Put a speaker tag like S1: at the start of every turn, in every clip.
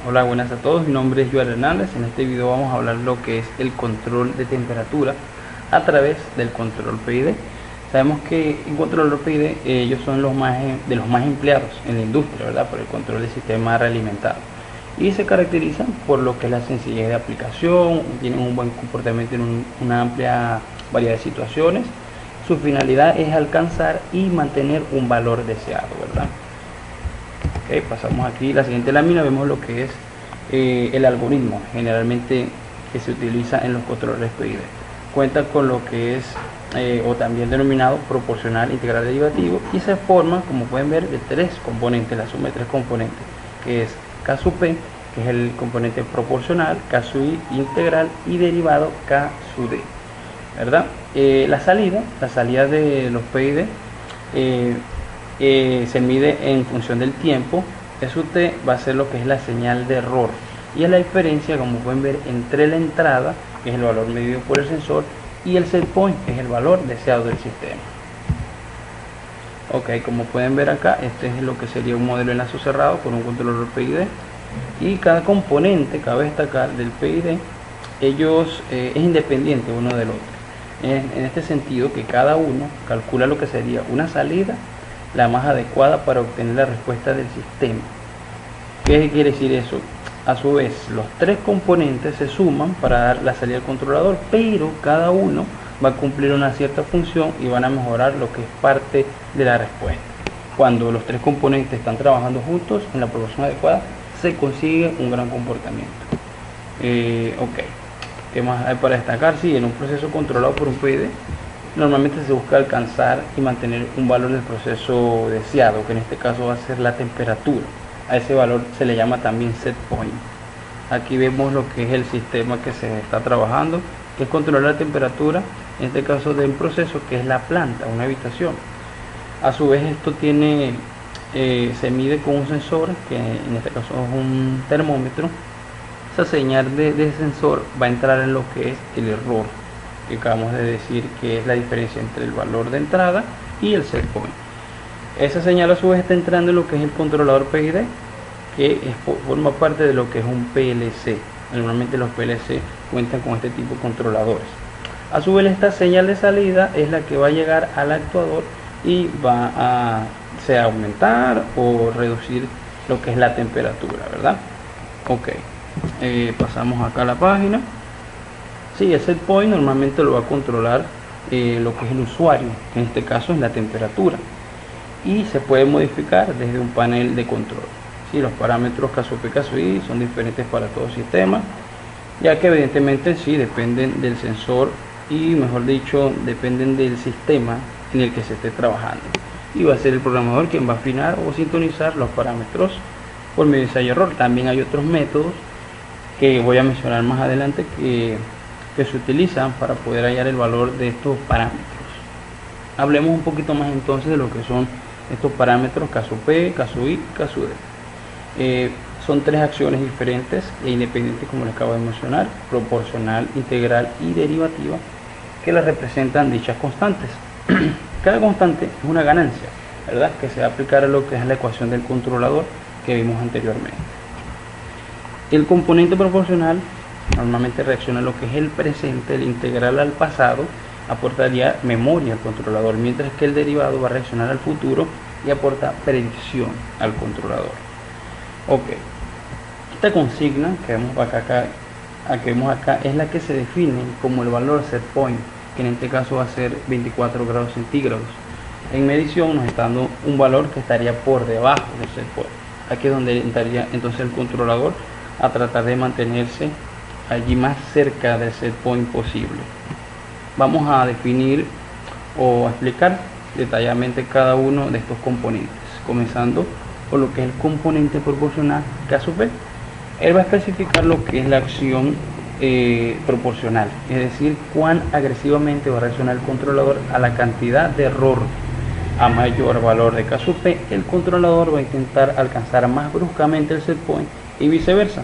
S1: Hola, buenas a todos, mi nombre es Joel Hernández. En este video vamos a hablar lo que es el control de temperatura a través del control PID. Sabemos que el controlador PID, ellos son de los más empleados en la industria, ¿verdad? Por el control del sistema realimentado. Y se caracterizan por lo que es la sencillez de aplicación, tienen un buen comportamiento en una amplia variedad de situaciones. Su finalidad es alcanzar y mantener un valor deseado, ¿verdad? Okay, pasamos aquí la siguiente lámina, vemos lo que es el algoritmo generalmente que se utiliza en los controladores PID. Cuenta con lo que es o también denominado proporcional integral derivativo, y se forma, como pueden ver, de tres componentes, la suma de tres componentes, que es K sub P, que es el componente proporcional, K sub I integral y derivado K sub D, ¿verdad? La salida de los PID se mide en función del tiempo. Su T va a ser lo que es la señal de error, y es la diferencia, como pueden ver, entre la entrada, que es el valor medido por el sensor, y el set point, que es el valor deseado del sistema. Ok, como pueden ver acá, este es lo que sería un modelo de enlace cerrado con un controlador PID, y cada componente, cabe destacar, del PID, ellos es independiente uno del otro, en este sentido que cada uno calcula lo que sería una salida la más adecuada para obtener la respuesta del sistema. ¿Qué quiere decir eso? A su vez, los tres componentes se suman para dar la salida del controlador, pero cada uno va a cumplir una cierta función y van a mejorar lo que es parte de la respuesta. Cuando los tres componentes están trabajando juntos en la proporción adecuada, se consigue un gran comportamiento. Ok, ¿qué más hay para destacar? Sí, en un proceso controlado por un PID, normalmente se busca alcanzar y mantener un valor del proceso deseado, que en este caso va a ser la temperatura. A ese valor se le llama también set point. Aquí vemos lo que es el sistema que se está trabajando, que es controlar la temperatura, en este caso de un proceso que es la planta, una habitación. A su vez esto se mide con un sensor, que en este caso es un termómetro. Esa señal de sensor va a entrar en lo que es el error, que acabamos de decir que es la diferencia entre el valor de entrada y el set point. Esa señal a su vez está entrando en lo que es el controlador PID, que forma parte de lo que es un PLC. Normalmente los PLC cuentan con este tipo de controladores. A su vez, esta señal de salida es la que va a llegar al actuador y va a sea aumentar o reducir lo que es la temperatura, ¿verdad? Ok, pasamos acá a la página. Sí, el set point normalmente lo va a controlar lo que es el usuario, que en este caso es la temperatura, y se puede modificar desde un panel de control. Sí, los parámetros K sub P, K sub I son diferentes para todo sistema, ya que evidentemente sí dependen del sensor y, mejor dicho, dependen del sistema en el que se esté trabajando, y va a ser el programador quien va a afinar o sintonizar los parámetros por medio de ensayo y error. También hay otros métodos que voy a mencionar más adelante que se utilizan para poder hallar el valor de estos parámetros. Hablemos un poquito más entonces de lo que son estos parámetros K sub P, K sub I y K sub D. Son tres acciones diferentes e independientes, como les acabo de mencionar: proporcional, integral y derivativa, que las representan dichas constantes. Cada constante es una ganancia, ¿verdad?, que se va a aplicar a lo que es la ecuación del controlador que vimos anteriormente. El componente proporcional normalmente reacciona a lo que es el presente, el integral al pasado aportaría memoria al controlador, mientras que el derivado va a reaccionar al futuro y aporta predicción al controlador. Ok, esta consigna que vemos acá es la que se define como el valor set point, que en este caso va a ser 24 grados centígrados. En medición nos está dando un valor que estaría por debajo del set point. Aquí es donde entraría entonces el controlador a tratar de mantenerse allí más cerca del set point posible. Vamos a definir o a explicar detalladamente cada uno de estos componentes, comenzando por lo que es el componente proporcional K sub P. Él va a especificar lo que es la acción proporcional, es decir, cuán agresivamente va a reaccionar el controlador a la cantidad de error. A mayor valor de K sub P, el controlador va a intentar alcanzar más bruscamente el set point, y viceversa.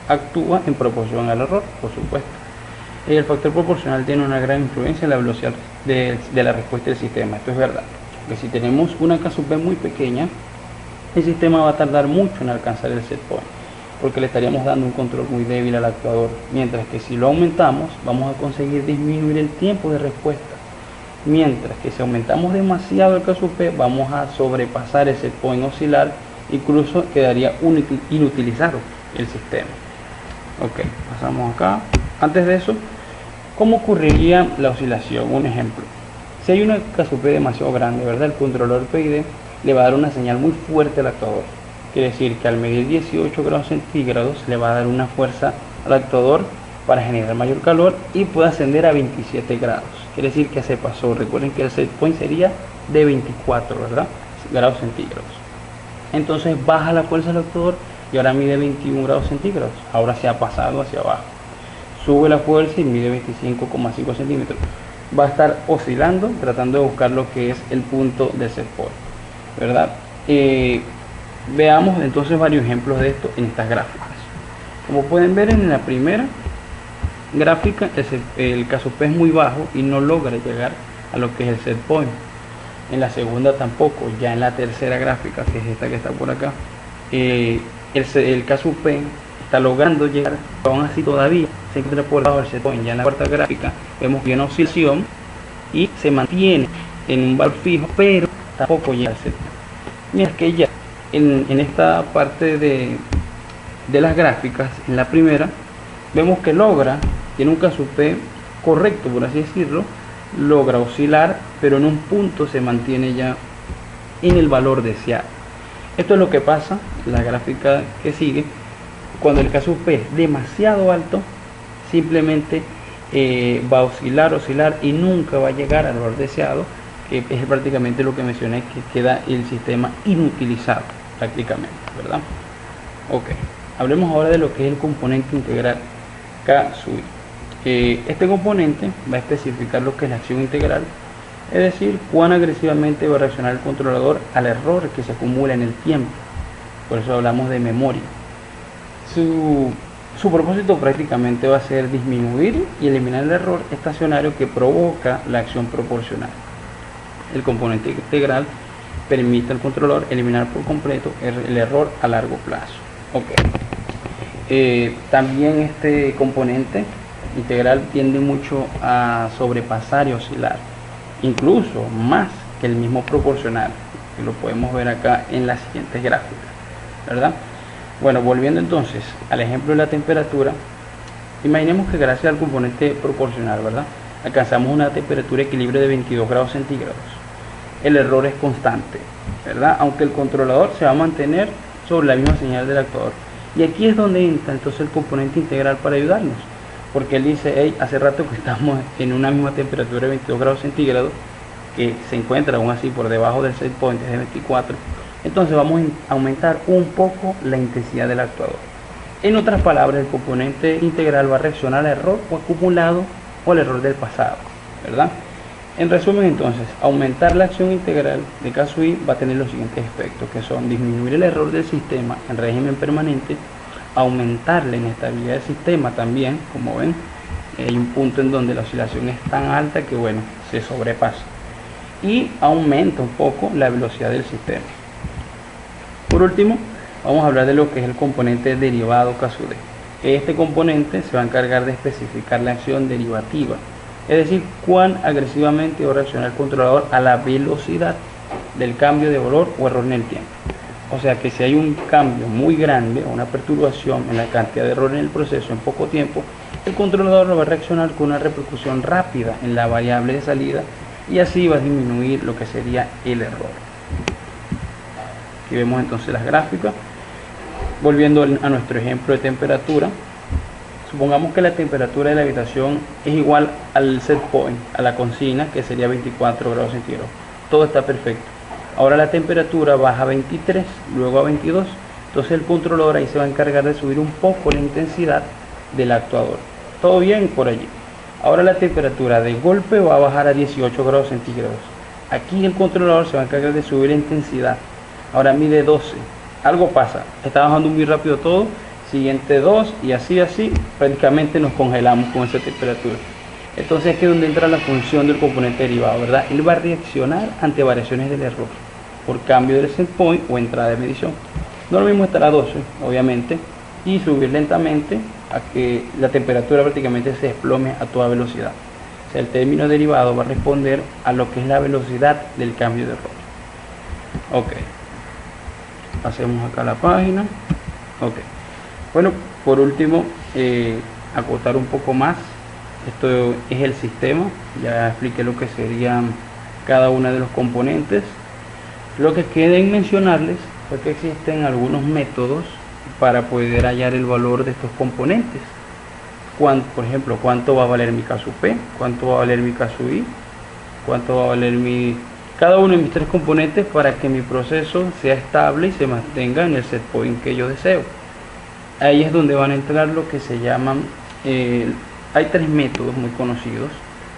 S1: Actúa en proporción al error, por supuesto. El factor proporcional tiene una gran influencia en la velocidad de la respuesta del sistema. Esto es verdad, que si tenemos una K sub P muy pequeña, el sistema va a tardar mucho en alcanzar el set point. porque le estaríamos dando un control muy débil al actuador, mientras que si lo aumentamos vamos a conseguir disminuir el tiempo de respuesta, mientras que si aumentamos demasiado el caso P vamos a sobrepasar ese point oscilar, incluso quedaría inutilizado el sistema. Ok, pasamos acá. Antes de eso, ¿cómo ocurriría la oscilación? Un ejemplo: si hay una caso P demasiado grande, ¿verdad?, el controlador PID le va a dar una señal muy fuerte al actuador. Quiere decir que al medir 18 grados centígrados le va a dar una fuerza al actuador para generar mayor calor y puede ascender a 27 grados. Quiere decir que se pasó. Recuerden que el set point sería de 24, ¿verdad?, grados centígrados. Entonces baja la fuerza del actuador y ahora mide 21 grados centígrados. Ahora se ha pasado hacia abajo. Sube la fuerza y mide 25,5 centímetros. Va a estar oscilando, tratando de buscar lo que es el punto de set point, ¿verdad? Veamos entonces varios ejemplos de esto en estas gráficas. Como pueden ver, en la primera gráfica el caso P es muy bajo y no logra llegar a lo que es el set point. En la segunda tampoco. Ya en la tercera gráfica, que es esta que está por acá, el caso P está logrando llegar, pero aún así todavía se encuentra por debajo del set point. Ya en la cuarta gráfica vemos que hay una oscilación y se mantiene en un valor fijo, pero tampoco llega al set point. Mientras que ya en esta parte de las gráficas, en la primera, vemos que tiene un caso P correcto, por así decirlo, logra oscilar, pero en un punto se mantiene ya en el valor deseado. Esto es lo que pasa en la gráfica que sigue. Cuando el caso P es demasiado alto, simplemente va a oscilar y nunca va a llegar al valor deseado, que es prácticamente lo que mencioné, que queda el sistema inutilizado prácticamente, ¿verdad? Ok, hablemos ahora de lo que es el componente integral K sub I. Este componente va a especificar lo que es la acción integral, es decir, cuán agresivamente va a reaccionar el controlador al error que se acumula en el tiempo. Por eso hablamos de memoria. Su propósito prácticamente va a ser disminuir y eliminar el error estacionario que provoca la acción proporcional. El componente integral permite al controlador eliminar por completo el error a largo plazo. También este componente integral tiende mucho a sobrepasar y oscilar, incluso más que el mismo proporcional, que lo podemos ver acá en las siguientes gráficas, ¿verdad? Bueno, volviendo entonces al ejemplo de la temperatura, imaginemos que gracias al componente proporcional, ¿verdad?, alcanzamos una temperatura de equilibrio de 22 grados centígrados. El error es constante, ¿verdad?, aunque el controlador se va a mantener sobre la misma señal del actuador. Y aquí es donde entra entonces el componente integral para ayudarnos, porque él dice: hey, hace rato que estamos en una misma temperatura de 22 grados centígrados, que se encuentra aún así por debajo del set point de 24, entonces vamos a aumentar un poco la intensidad del actuador. En otras palabras, el componente integral va a reaccionar al error o acumulado o al error del pasado, ¿verdad? En resumen, entonces, aumentar la acción integral de K sub I va a tener los siguientes efectos, que son disminuir el error del sistema en régimen permanente, aumentar la inestabilidad del sistema también. Como ven, hay un punto en donde la oscilación es tan alta que, bueno, se sobrepasa, y aumenta un poco la velocidad del sistema. Por último, vamos a hablar de lo que es el componente derivado K sub D. Este componente se va a encargar de especificar la acción derivativa, es decir, cuán agresivamente va a reaccionar el controlador a la velocidad del cambio de valor o error en el tiempo. O sea que si hay un cambio muy grande o una perturbación en la cantidad de error en el proceso en poco tiempo, el controlador va a reaccionar con una repercusión rápida en la variable de salida, y así va a disminuir lo que sería el error. Aquí vemos entonces las gráficas. Volviendo a nuestro ejemplo de temperatura, supongamos que la temperatura de la habitación es igual al set point, a la consigna, que sería 24 grados centígrados. Todo está perfecto. Ahora la temperatura baja a 23, luego a 22. Entonces el controlador ahí se va a encargar de subir un poco la intensidad del actuador. Todo bien por allí. Ahora la temperatura de golpe va a bajar a 18 grados centígrados. Aquí el controlador se va a encargar de subir la intensidad. Ahora mide 12. Algo pasa. Está bajando muy rápido todo. Siguiente 2 y así, prácticamente nos congelamos con esa temperatura. Entonces aquí es donde entra la función del componente derivado, ¿verdad? Él va a reaccionar ante variaciones del error por cambio del set point o entrada de medición. No es lo mismo estar a 12, obviamente, y subir lentamente a que la temperatura prácticamente se desplome a toda velocidad. O sea, el término derivado va a responder a lo que es la velocidad del cambio de rol. Ok, hacemos acá la página. Ok, bueno, por último, acotar un poco más. Esto es el sistema, ya expliqué lo que serían cada una de los componentes. Lo que queda en mencionarles fue que existen algunos métodos para poder hallar el valor de estos componentes. Por ejemplo, cuánto va a valer mi caso P, cuánto va a valer mi caso I, cuánto va a valer cada uno de mis tres componentes para que mi proceso sea estable y se mantenga en el set point que yo deseo. Ahí es donde van a entrar lo que se llaman, hay tres métodos muy conocidos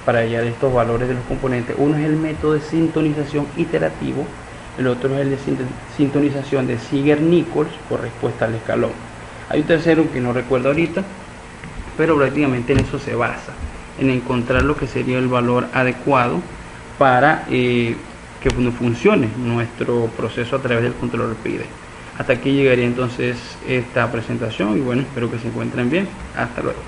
S1: para hallar estos valores de los componentes. Uno es el método de sintonización iterativo, el otro es el de sintonización de Ziegler-Nichols por respuesta al escalón. Hay un tercero que no recuerdo ahorita, pero prácticamente en eso se basa, en encontrar lo que sería el valor adecuado para que funcione nuestro proceso a través del controlador PID. Hasta aquí llegaría entonces esta presentación y bueno, espero que se encuentren bien. Hasta luego.